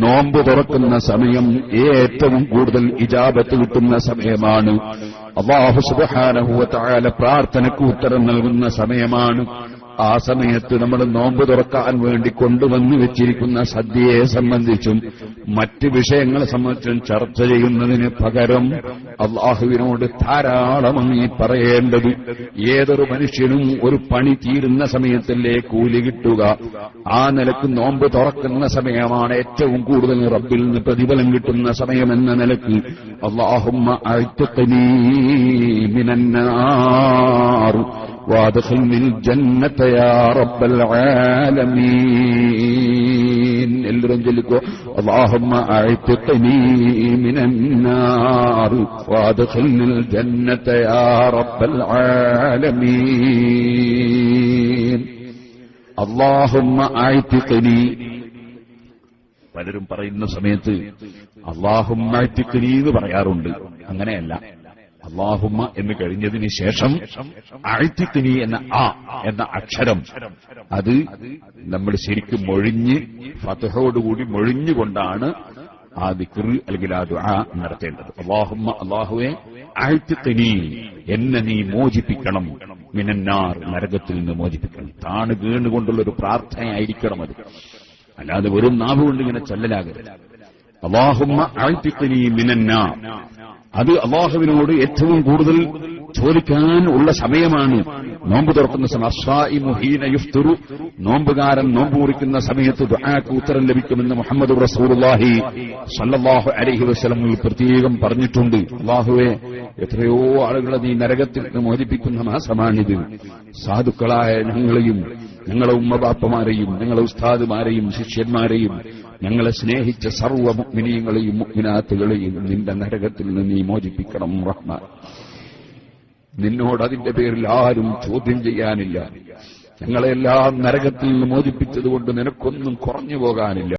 നോമ്പ് തുറക്കുന്ന സമയം ഏറ്റവും കൂടുതൽ ഇജാബത്ത് കിട്ടുന്ന സമയമാണ്. അല്ലാഹു സുബ്ഹാനഹു വ തആല പ്രാർത്ഥനയ്ക്ക് ഉത്തരം നൽകുന്ന സമയമാണ്. ആ സമയത്ത് നമ്മൾ നോമ്പ് തുറക്കാൻ വേണ്ടി കൊണ്ടുവന്നു വെച്ചിരിക്കുന്ന സദ്യയെ സംബന്ധിച്ചും മറ്റ് വിഷയങ്ങളെ സംബന്ധിച്ചും ചർച്ച ചെയ്യുന്നതിന് പകരം അല്ലാഹുവിനോട് ധാരാളമായി പറയേണ്ടത്, ഏതൊരു മനുഷ്യനും ഒരു പണി തീരുന്ന സമയത്തല്ലേ കൂലി കിട്ടുക. ആ നിലക്ക് നോമ്പ് തുറക്കുന്ന സമയമാണ് ഏറ്റവും കൂടുതൽ റബ്ബിൽ നിന്ന് പ്രതിഫലം കിട്ടുന്ന സമയമെന്ന നിലക്ക് അല്ലാഹുമ്മ അഅ്തിഖ്നീ മിനന്നാർ وادخلني الجنة يا رب العالمين. എല്ലാവരും ചൊല്ലിക്കോ, اللهم اعتقني من النار وادخلني الجنة يا رب العالمين. اللهم اعتقني. പലരും പറയുന്ന സമയത്ത് اللهم اعتقني എന്ന് പറയാറുണ്ട്. അങ്ങനെയല്ല, അല്ലാഹുമ്മ എന്ന് കഴിഞ്ഞതിന് ശേഷം അഅ്തിഖ്നി എന്ന എന്ന അക്ഷരം അത് നമ്മൾ ശരിക്കും മൊഴിഞ്ഞ് ഫത്ഹോടുകൂടി മൊഴിഞ്ഞുകൊണ്ടാണ് ആ ദിക്ർ അല്ലെങ്കിൽ ആ ദുആ നടത്തേണ്ടത്. അല്ലാഹുമ്മ, അല്ലാഹുവേ, അഅ്തിഖ്നി, എന്നെ നീ മോചിപ്പിക്കണം, മിനന്നാർ, നരകത്തിൽ നിന്ന് മോചിപ്പിക്കണം. താണ് വീണുകൊണ്ടുള്ള ഒരു പ്രാർത്ഥനയായിരിക്കണം അത്, അല്ലാതെ വെറും നാവ് കൊണ്ട് ഇങ്ങനെ ചൊല്ലലാകരുത്. അല്ലാഹുമ്മ അഅ്തിഖ്നി മിനന്നാർ. അത് അല്ലാഹുവിനോട് ഏറ്റവും കൂടുതൽ ചോദിക്കാൻ ഉള്ള സമയമാണ് നോമ്പ് തുറക്കുന്ന സമയം. അസ്സായിമു ഹീന യുഫ്തിറു, നോമ്പുകാരൻ നോമ്പ് കുറിക്കുന്ന സമയത്ത് ദുആക്ക് ഉത്തരം ലഭിക്കുമെന്ന് മുഹമ്മദ് റസൂലുള്ളാഹി സ്വല്ലല്ലാഹു അലൈഹി വസല്ലം പ്രത്യേകം പറഞ്ഞിട്ടുണ്ട്. അല്ലാഹുവേ, എത്രയോ ആളുകളെ നീ നരകത്തിൽ നിന്ന് മോചിപ്പിക്കുന്ന മാസമാണിത്. സാധുക്കളായ ഞങ്ങളെയും ഞങ്ങളെ ഉമ്മബാപ്പമാരെയും ഞങ്ങളെ ഉസ്താദുമാരെയും ശിഷ്യന്മാരെയും ഞങ്ങളെ സ്നേഹിച്ച സർവ്വ മുഅ്മിനീങ്ങളെയും മുഅ്മിനാത്തുകളെയും നിന്റെ നരകത്തിൽ നിന്ന് നീ മോചിപ്പിക്കണം റഹ്മാൻ. നിന്നോട് അതിന്റെ പേരിൽ ആരും ചോദ്യം ചെയ്യാനില്ല. ഞങ്ങളെല്ലാം നരകത്തിൽ നിന്ന് മോചിപ്പിച്ചതുകൊണ്ട് നിനക്കൊന്നും കുറഞ്ഞു പോകാനില്ല.